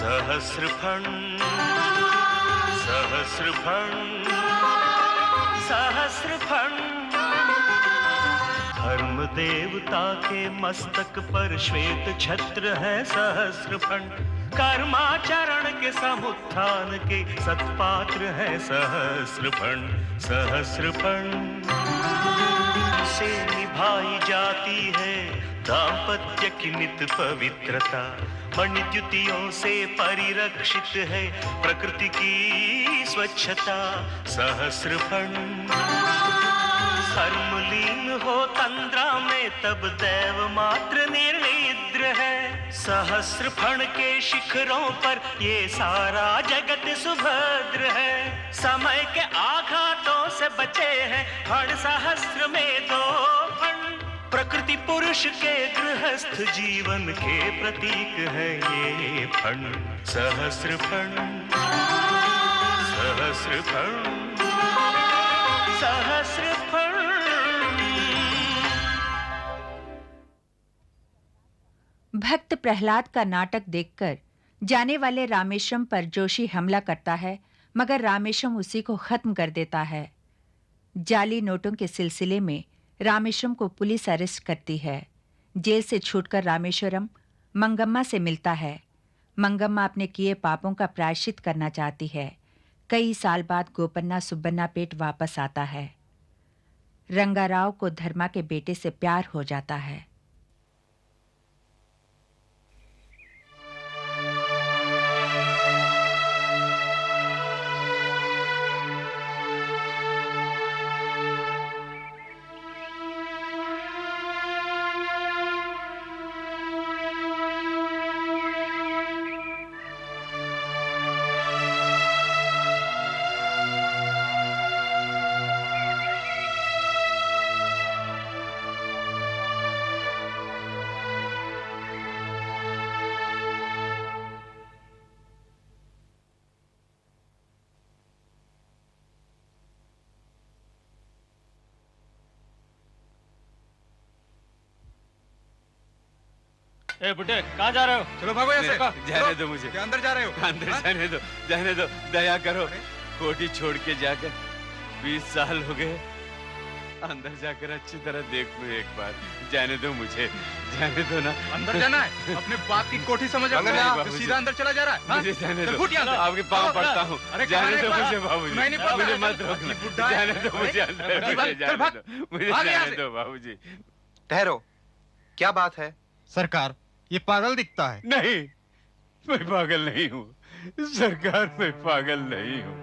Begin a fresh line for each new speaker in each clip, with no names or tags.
सहस्रफण सहस्रफण सहस्रफण। धर्म देवता के मस्तक पर श्वेत छत्र है सहस्रफण। कर्माचरण के समुत्थान के सत्पात्र है सहस्रफण। सहस्रफण से निभाई जाती है दाम्पत्य की नित पवित्रता। मणिद्युतियों से परिरक्षित है प्रकृति की स्वच्छता। सहस्रफण धर्मलीन हो तंद्रा में तब दैव मात्र निर्निद्र है। सहस्रफण के शिखरों पर ये सारा जगत सुभद्र है। समय के आघातों से बचे हैं फण सहस्र में दो फण। प्रकृति पुरुष के गृहस्थ जीवन के प्रतीक है ये फण। सहस्रफण सहस्रफण सहस्रफण।
भक्त प्रहलाद का नाटक देखकर जाने वाले रामेश्वरम पर जोशी हमला करता है, मगर रामेश्वरम उसी को खत्म कर देता है। जाली नोटों के सिलसिले में रामेश्वरम को पुलिस अरेस्ट करती है। जेल से छूटकर रामेश्वरम मंगम्मा से मिलता है। मंगम्मा अपने किए पापों का प्रायश्चित करना चाहती है। कई साल बाद गोपन्ना सुब्बन्ना पेट वापस आता है। रंगाराव को धर्मा के बेटे से प्यार हो जाता है।
ए बुड्ढे, कहाँ जा रहे हो?
चलो भागो यहाँ से।
जाने दो मुझे।
क्या अंदर जा रहे हो?
अंदर जाने दो, जाने दो, दया करो। कोठी छोड़ के जाकर 20 साल हो गए। अंदर जाकर अच्छी तरह देख लो एक बार। जाने दो मुझे, जाने दो ना।
अंदर जाना है? अपने बाप की कोठी समझ सीधा अंदर चला जा रहा है।
मुझे जाने दो, आपके पाँव पड़ता हूँ। जाने दो मुझे बाबूजी, मुझे मत रोकना। जाने दो मुझे अंदर, मुझे जाने दो बाबूजी।
ठहरो, क्या बात है?
सरकार, ये पागल दिखता है।
नहीं, मैं पागल नहीं हूँ सरकार, मैं पागल नहीं हूँ।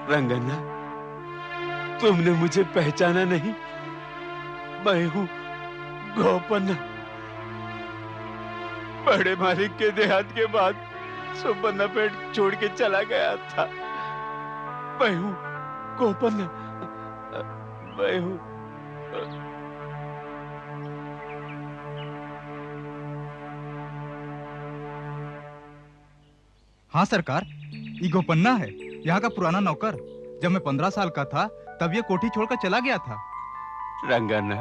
रंगन्ना, तुमने मुझे पहचाना नहीं? मैं हूं गोपन्ना। बड़े मालिक के देहात के बाद सुब्बन्ना पेट छोड़ के चला गया था। मैं हूं गोपन्ना, मैं हूं।
हाँ सरकार, ये गोपन्ना है, यहाँ का पुराना नौकर। जब मैं 15 साल का था तब ये कोठी छोड़कर चला गया था।
रंगन्ना,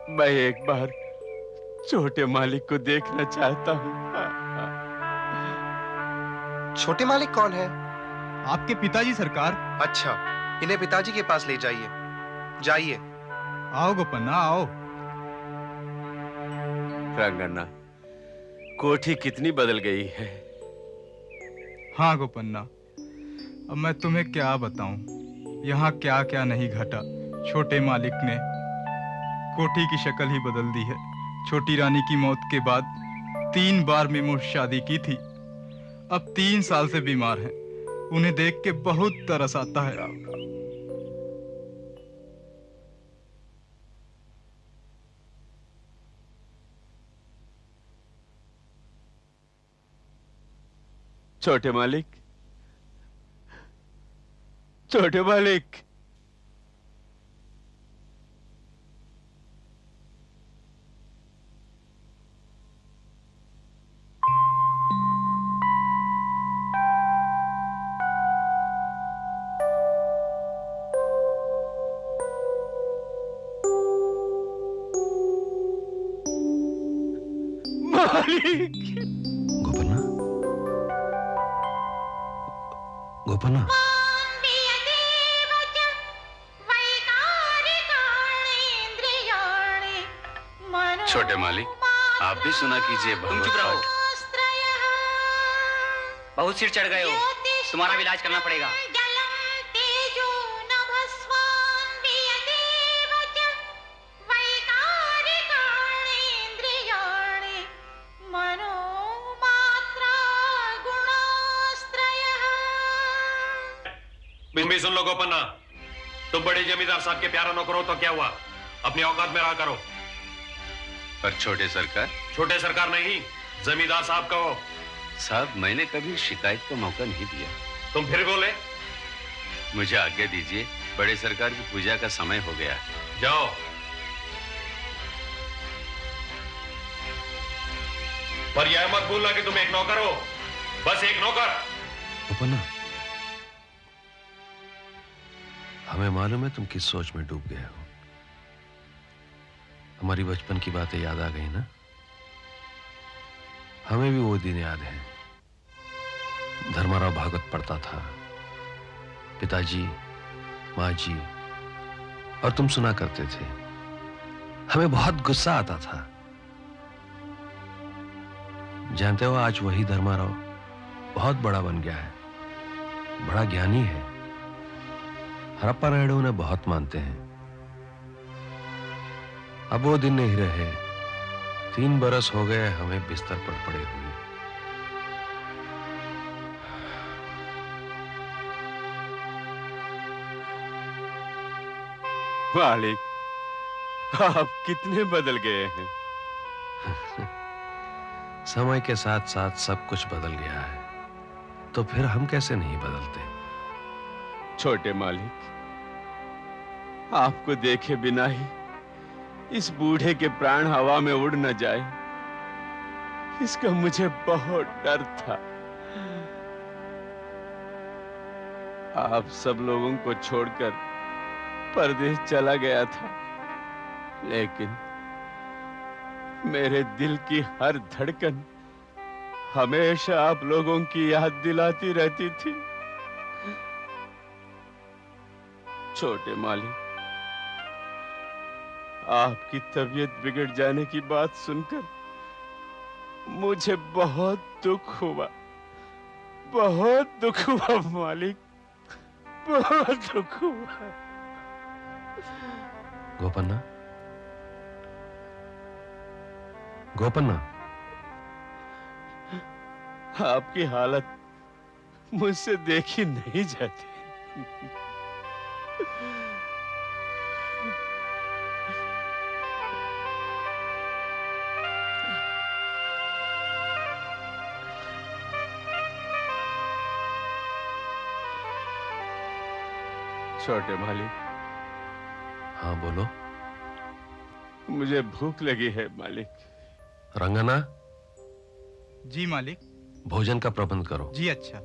मैं एक बार छोटे मालिक को देखना चाहता हूँ।
छोटे मालिक कौन है?
आपके पिताजी सरकार।
अच्छा, इन्हें पिताजी के पास ले जाइए। जाइए।
आओ गोपन्ना, आओ।
रंगन्ना, कोठी कितनी बदल गई है।
हाँ गोपन्ना, अब मैं तुम्हें क्या बताऊं, यहाँ क्या क्या नहीं घटा। छोटे मालिक ने कोठी की शक्ल ही बदल दी है। छोटी रानी की मौत के बाद 3 बार में मुझसे शादी की थी। अब 3 साल से बीमार हैं। उन्हें देख के बहुत तरस आता है।
छोटे मालिक, छोटे मालिक। मालिक।
गोपन्ना, गोपन्ना,
छोटे मालिक, आप भी सुना कीजिए।
तुम चुप रहो। बहुत सिर चढ़ गए हो, तुम्हारा भी इलाज करना पड़ेगा।
भी सुन लो गोपन्ना, तुम बड़े जमींदार साहब के प्यारा नौकर हो तो क्या हुआ, अपनी औकात में रहा करो।
पर छोटे सरकार।
छोटे सरकार नहीं, जमींदार साहब कहो।
साहब, मैंने कभी शिकायत का मौका नहीं दिया।
तुम फिर बोले।
मुझे आज्ञा दीजिए, बड़े सरकार की पूजा का समय हो गया।
जाओ। पर यह मत भूलना कि तुम एक नौकर हो, बस एक नौकर।
गोपन्ना, हमें मालूम है तुम किस सोच में डूब गए हो। हमारी बचपन की बातें याद आ गई ना? हमें भी वो दिन याद है। धर्माराव भागवत पढ़ता था, पिताजी, माँ जी और तुम सुना करते थे। हमें बहुत गुस्सा आता था। जानते हो, आज वही धर्माराव बहुत बड़ा बन गया है, बड़ा ज्ञानी है। हड़प्पा नायडू उन्हें बहुत मानते हैं। अब वो दिन नहीं रहे। 3 बरस हो गए हमें बिस्तर पर पड़े हुए।
मालिक, आप कितने बदल गए हैं।
समय के साथ साथ सब कुछ बदल गया है, तो फिर हम कैसे नहीं बदलते।
छोटे मालिक, आपको देखे बिना ही इस बूढ़े के प्राण हवा में उड़ न जाए, इसका मुझे बहुत डर था। आप सब लोगों को छोड़कर परदेश चला गया था, लेकिन मेरे दिल की हर धड़कन हमेशा आप लोगों की याद दिलाती रहती थी। छोटे मालिक, आपकी तबीयत बिगड़ जाने की बात सुनकर मुझे बहुत दुख हुआ, बहुत दुख हुआ मालिक, बहुत दुख हुआ।
गोपन्ना, गोपन्ना,
आपकी हालत मुझसे देखी नहीं जाती। छोटे मालिक।
हाँ बोलो।
मुझे भूख लगी है मालिक।
रंगना,
जी मालिक।
भोजन का प्रबंध करो।
जी अच्छा।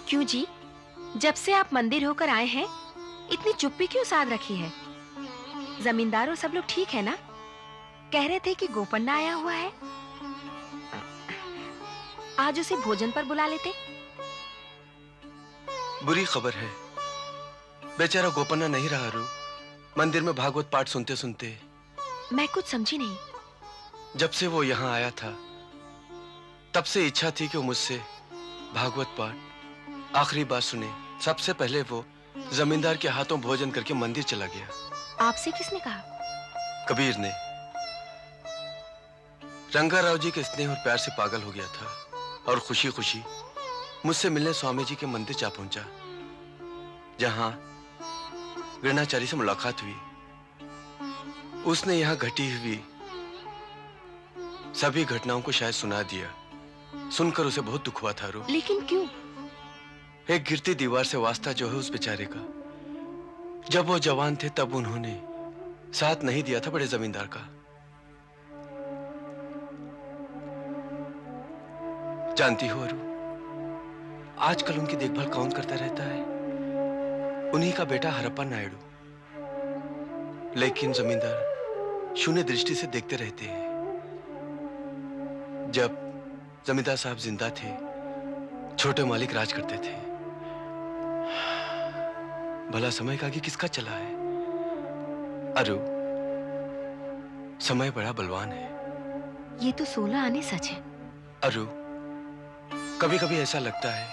क्यों जी, जब से आप मंदिर होकर आए हैं इतनी चुप्पी क्यों साध रखी है? जमींदार और सब लोग ठीक है ना? कह रहे थे कि गोपन्ना आया हुआ है। आज उसे भोजन पर बुला लेते।
बुरी खबर है, बेचारा गोपन्ना नहीं रहा रू। मंदिर में भागवत पाठ सुनते सुनते
मैं कुछ समझी नहीं।
जब से वो यहाँ आया था तब से इच्छा थी कि वो मुझसे भागवत पाठ आखिरी बार सुने। सबसे पहले वो जमींदार के हाथों भोजन करके मंदिर चला गया।
आपसे किसने कहा?
कबीर ने। रंगाराव जी के स्नेह और प्यार से पागल हो गया था और खुशी खुशी मुझसे मिलने स्वामी जी के मंदिर जा पहुंचा, जहां गृहणाचारी से मुलाकात हुई। उसने यहां घटी हुई सभी घटनाओं को शायद सुना दिया। सुनकर उसे बहुत दुख हुआ था रू।
लेकिन क्यों?
एक गिरती दीवार से वास्ता जो है उस बेचारे का। जब वो जवान थे तब उन्होंने साथ नहीं दिया था बड़े जमींदार का। जानती हो अरू, आजकल उनकी देखभाल कौन करता रहता है? उन्हीं का बेटा हरप्पा नायडू। लेकिन जमींदार शून्य दृष्टि से देखते रहते हैं। जब जमींदार साहब जिंदा थे, छोटे मालिक राज करते थे। भला समय का आगे किसका चला है? अरु, समय बड़ा बलवान है।
ये तो 16 आने सच है।
अरु, कभी कभी ऐसा लगता है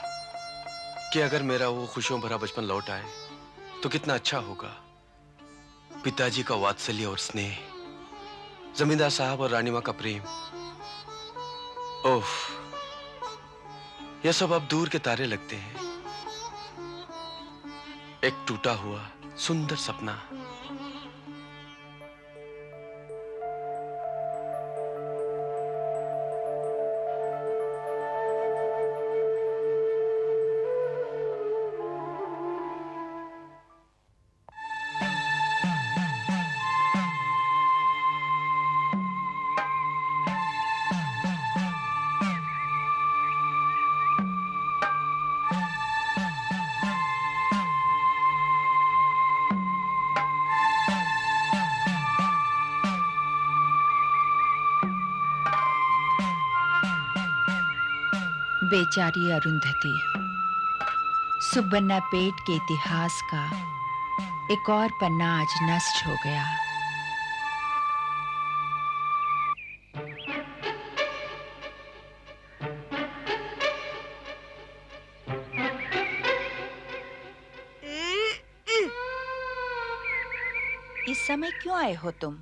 कि अगर मेरा वो खुशियों भरा बचपन लौट आए तो कितना अच्छा होगा। पिताजी का वात्सल्य और स्नेह, जमींदार साहब और रानी मां का प्रेम, ओह, यह सब अब दूर के तारे लगते हैं। एक टूटा हुआ सुंदर सपना।
बेचारी अरुंधति, सुबन्ना पेट के इतिहास का एक और पन्ना आज नष्ट हो गया। इस समय क्यों आए हो तुम?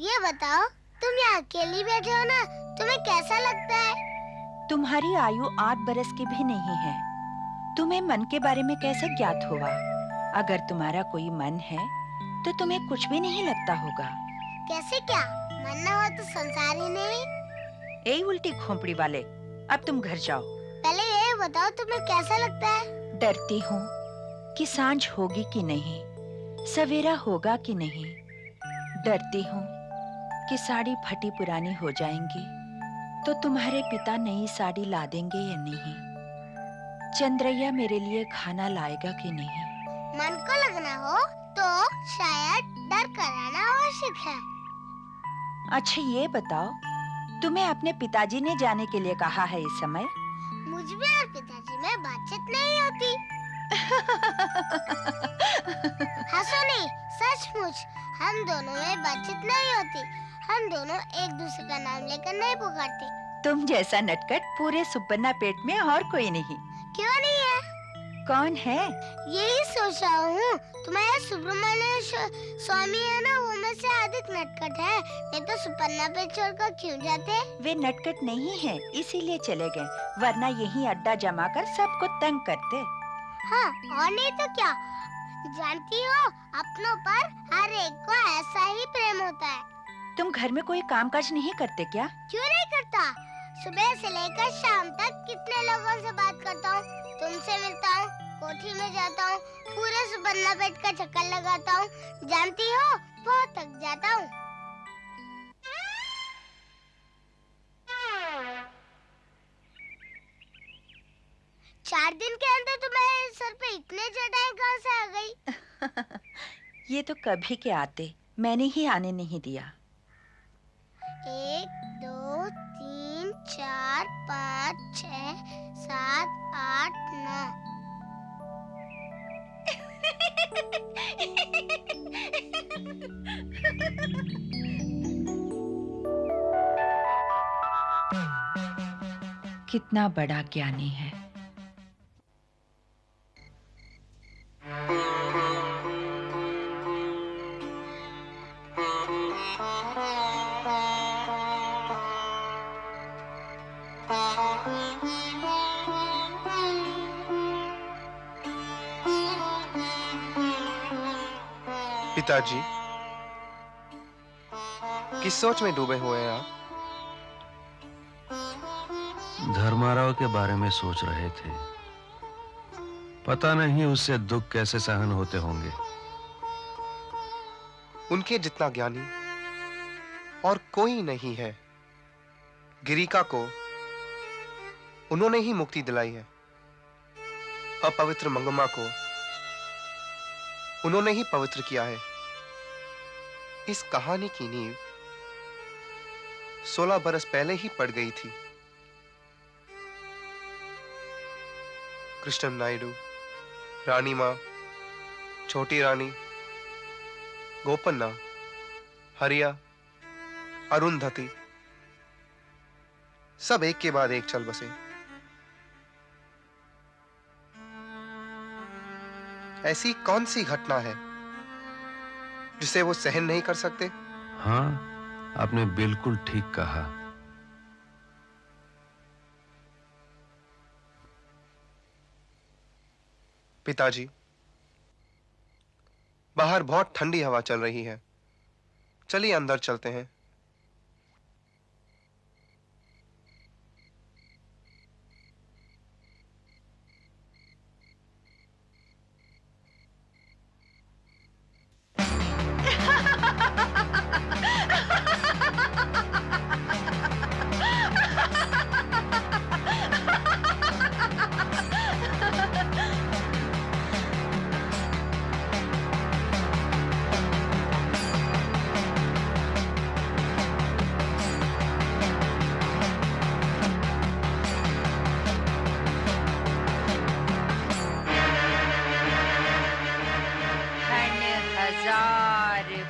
ये बताओ, तुम यहाँ अकेली बैठे हो ना, तुम्हें कैसा लगता है?
तुम्हारी आयु 8 बरस की भी नहीं है। तुम्हें मन के बारे में कैसे ज्ञात हुआ? अगर तुम्हारा कोई मन है तो तुम्हें कुछ भी नहीं लगता होगा।
कैसे क्या? मन न हो तो संसार ही नहीं।
ए उल्टी खोपड़ी वाले, अब तुम घर जाओ।
पहले ये बताओ, तुम्हें कैसा लगता है?
डरती हूँ कि सांझ होगी कि नहीं, सवेरा होगा कि नहीं। डरती हूँ कि साड़ी फटी पुरानी हो जाएंगी तो तुम्हारे पिता नई साड़ी ला देंगे या नहीं। चंद्रैया मेरे लिए खाना लाएगा कि नहीं।
मन को लगना हो तो शायद डर कर रहना आवश्यक है।
अच्छा ये बताओ, तुम्हें अपने पिताजी ने जाने के लिए कहा है इस समय?
मुझ में और पिताजी में बातचीत नहीं होती। हंसो नहीं, सचमुच हम दोनों में बातचीत नहीं होती। हम दोनों एक दूसरे का नाम लेकर नहीं पुकारते।
तुम जैसा नटखट पूरे सुबन्ना पेट में और कोई नहीं।
क्यों नहीं है?
कौन है?
यही सोच रहा हूँ। तुम्हारे सुब्रमण्य स्वामी है ना, वो में से अधिक नटखट है। नहीं तो सुपन्ना पे छोड़कर क्यों जाते?
वे नटखट नहीं है, इसीलिए चले गए, वरना यही अड्डा जमा कर सबको तंग करते।
हाँ, और नहीं तो क्या। जानती हो, अपनों पर हर एक को ऐसा ही प्रेम होता है।
तुम घर में कोई कामकाज नहीं करते क्या?
क्यों नहीं करता? सुबह से लेकर शाम तक कितने लोगों से बात करता हूँ। तुमसे मिलता हूँ, कोठी में जाता हूँ, पूरे सुबन्ना पेट का चक्कर लगाता हूँ। जानती हो, बहुत थक जाता हूँ। चार दिन के अंदर तुम्हारे सर पे इतने चटाई कहाँ से आ गई?
ये तो कभी के आते, मैंने ही आने नहीं दिया।
1 2 3 4 5 6 7 8 9।
कितना बड़ा ज्ञानी है।
पिताजी, किस सोच में डूबे हुए हैं आप?
धर्माराव के बारे में सोच रहे थे। पता नहीं उससे दुख कैसे सहन होते होंगे।
उनके जितना ज्ञानी और कोई नहीं है। गिरिका को उन्होंने ही मुक्ति दिलाई है। अपवित्र मंगम्मा को उन्होंने ही पवित्र किया है। इस कहानी की नींव 16 बरस पहले ही पड़ गई थी। कृष्ण नायडू, रानी मां, छोटी रानी, गोपन्ना, हरिया, अरुंधति, सब एक के बाद एक चल बसे। ऐसी कौन सी घटना है जिसे वो सहन नहीं कर सकते?
हाँ, आपने बिल्कुल ठीक कहा।
पिताजी, बाहर बहुत ठंडी हवा चल रही है। चलिए अंदर चलते हैं।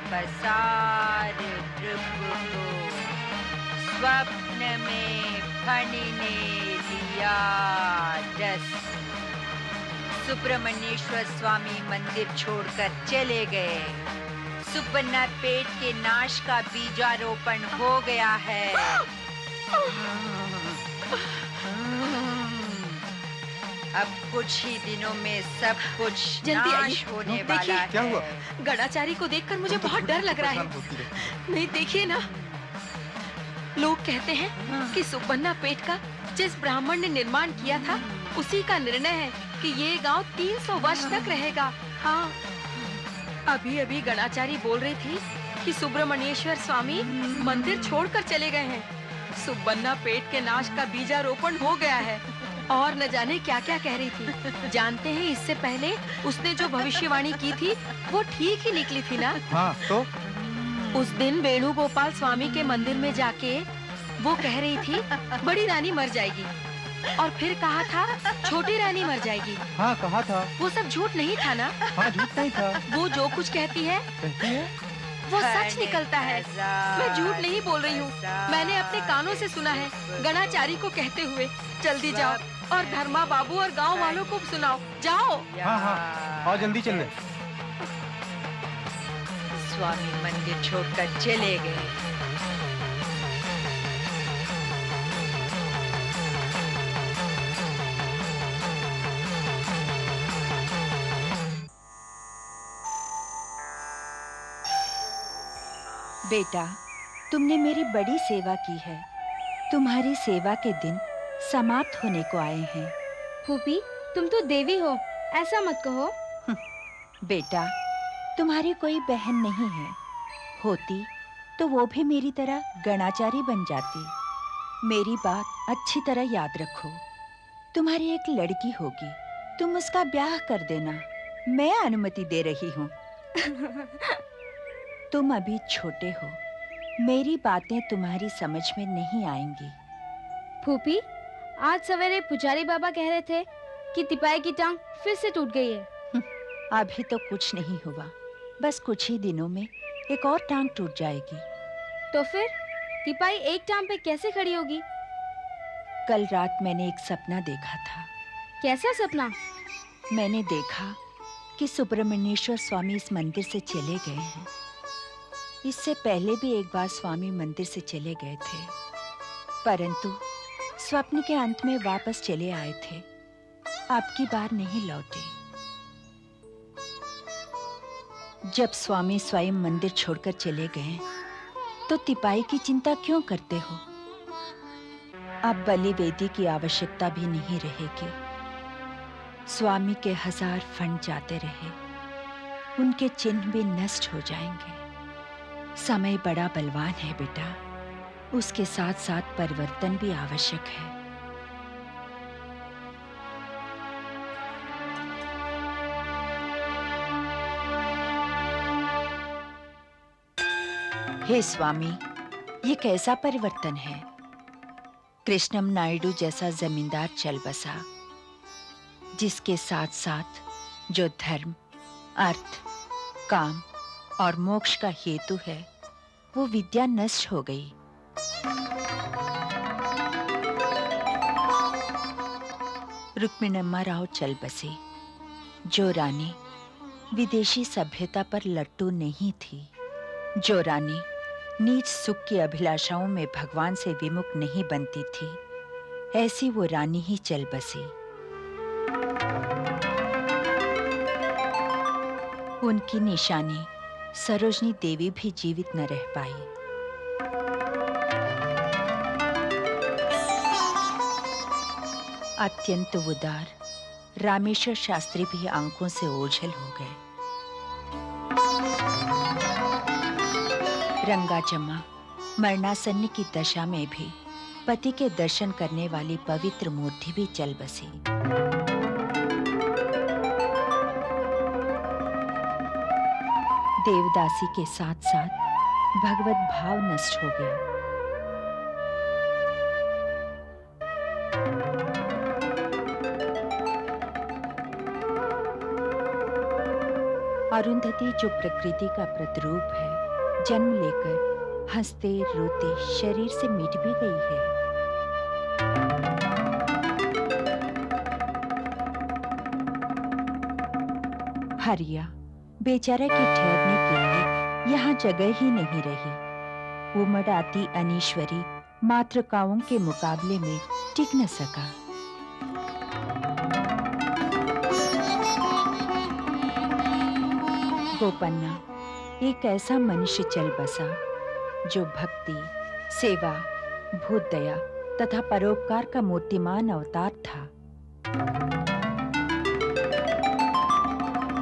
पसार नृप को स्वप्न में फणि ने लिया रस। सुब्रमण्येश्वर स्वामी मंदिर छोड़कर चले गए। सुपन्ना पेट के नाश का बीजारोपण हो गया है। अब कुछ ही दिनों में सब कुछ नाश होने वाला है।
क्या हुआ?
गणाचारी को देखकर मुझे बहुत डर लग रहा है। नहीं, देखिए ना, लोग कहते हैं कि सुपन्ना पेट का जिस ब्राह्मण ने निर्माण किया था उसी का निर्णय है कि ये गांव 300 वर्ष तक रहेगा। हाँ, अभी अभी गणाचारी बोल रही थी कि सुब्रमण्येश्वर स्वामी मंदिर छोड़कर चले गए हैं। सुपन्ना पेट के नाश का बीजारोपण हो गया है और न जाने क्या क्या कह रही थी। जानते हैं, इससे पहले उसने जो भविष्यवाणी की थी वो ठीक ही निकली थी ना?
हाँ, तो
उस दिन वेणुगोपाल स्वामी के मंदिर में जाके वो कह रही थी बड़ी रानी मर जाएगी और फिर कहा था छोटी रानी मर जाएगी।
हाँ, कहा था।
वो सब झूठ नहीं था ना?
हाँ, झूठ नहीं था।
वो जो कुछ कहती है वो सच निकलता है। मैं झूठ नहीं बोल रही हूँ, मैंने अपने कानों से सुना है गणाचारी को कहते हुए। जल्दी जाओ और धर्मा बाबू और गांव वालों को सुनाओ। जाओ।
हाँ हाँ, और जल्दी चल रहे।
स्वामी मंदिर छोड़कर चले गए। बेटा, तुमने मेरी बड़ी सेवा की है। तुम्हारी सेवा के दिन समाप्त होने को आए हैं।
फूफी, तुम तो देवी हो, ऐसा मत कहो।
बेटा, तुम्हारी कोई बहन नहीं है। होती तो वो भी मेरी तरह गणाचारी बन जाती। मेरी बात अच्छी तरह याद रखो। तुम्हारी एक लड़की होगी, तुम उसका ब्याह कर देना, मैं अनुमति दे रही हूँ। तुम अभी छोटे हो, मेरी बातें तुम्हारी समझ में नहीं आएंगी।
फूफी, आज सवेरे पुजारी बाबा कह रहे थे कि तिपाई की टांग फिर से टूट गई है।
अभी तो कुछ नहीं हुआ, बस कुछ ही दिनों में एक और टांग टूट जाएगी।
तो फिर तिपाई एक टांग पे कैसे खड़ी होगी?
कल रात मैंने एक सपना देखा था।
कैसा सपना?
मैंने देखा कि सुब्रमण्येश्वर स्वामी इस मंदिर से चले गए हैं। इससे पहले भी एक बार स्वामी मंदिर से चले गए थे, परंतु स्वप्न के अंत में वापस चले आए थे। अब की बार नहीं लौटे। जब स्वामी स्वयं मंदिर छोड़कर चले गए, तो तिपाई की चिंता क्यों करते हो? अब बलि वेदी की आवश्यकता भी नहीं रहेगी। स्वामी के 1000 फंड जाते रहे, उनके चिन्ह भी नष्ट हो जाएंगे। समय बड़ा बलवान है बेटा, उसके साथ साथ परिवर्तन भी आवश्यक है। हे स्वामी, ये कैसा परिवर्तन है? कृष्णम नायडू जैसा जमींदार चल बसा, जिसके साथ साथ जो धर्म, अर्थ, काम और मोक्ष का हेतु है, वो विद्या नष्ट हो गई। रुक्मिणम्मा राव चल बसे, जो रानी विदेशी सभ्यता पर लट्टू नहीं थी, जो रानी नीच सुख की अभिलाषाओं में भगवान से विमुख नहीं बनती थी, ऐसी वो रानी ही चल बसी। उनकी निशानी सरोजनी देवी भी जीवित न रह पाई। अत्यंत उदार रामेश्वर शास्त्री भी आंखों से ओझल हो गए। रंगाचम्मा मरणासन्न की दशा में भी पति के दर्शन करने वाली पवित्र मूर्ति भी चल बसी। देवदासी के साथ साथ भगवत भाव नष्ट हो गया। अरुंधति जो प्रकृति का प्रतिरूप है, जन्म लेकर हंसते रोते शरीर से मिट भी गई है। हरिया बेचारा की ठहरने के लिए यहाँ जगह ही नहीं रही। उमड़ आती अनीश्वरी मातृकाओं के मुकाबले में टिक न सका। गोपन्ना एक ऐसा मनुष्य चल बसा जो भक्ति, सेवा, भूत दया तथा परोपकार का मूर्तिमान अवतार था।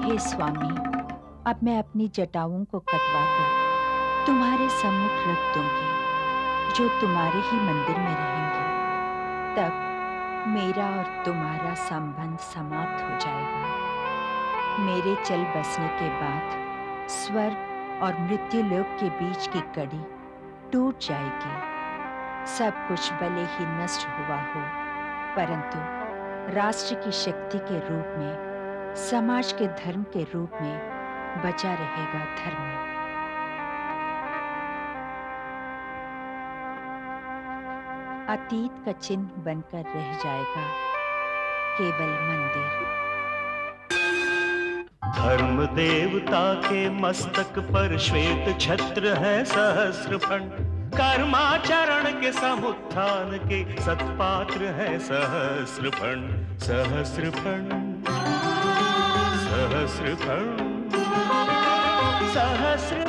हे स्वामी, अब मैं अपनी जटाओं को कटवाकर तुम्हारे सम्मुख रख दूंगी, जो तुम्हारे ही मंदिर में रहेंगे। तब मेरा और तुम्हारा संबंध समाप्त हो जाएगा। मेरे चल बसने के बाद स्वर्ग और मृत्यु लोक के बीच की कड़ी टूट जाएगी। सब कुछ भले ही नष्ट हुआ हो, परंतु राष्ट्र की शक्ति के रूप में, समाज के धर्म के रूप में बचा रहेगा धर्म। अतीत का चिन्ह बनकर रह जाएगा केवल मंदिर।
धर्म देवता के मस्तक पर श्वेत छत्र है सहस्र फंड, कर्माचरण के समुत्थान के सत्पात्र है सहस्र फंड। सहस्र फंड, सहस्र फंड, सहस्र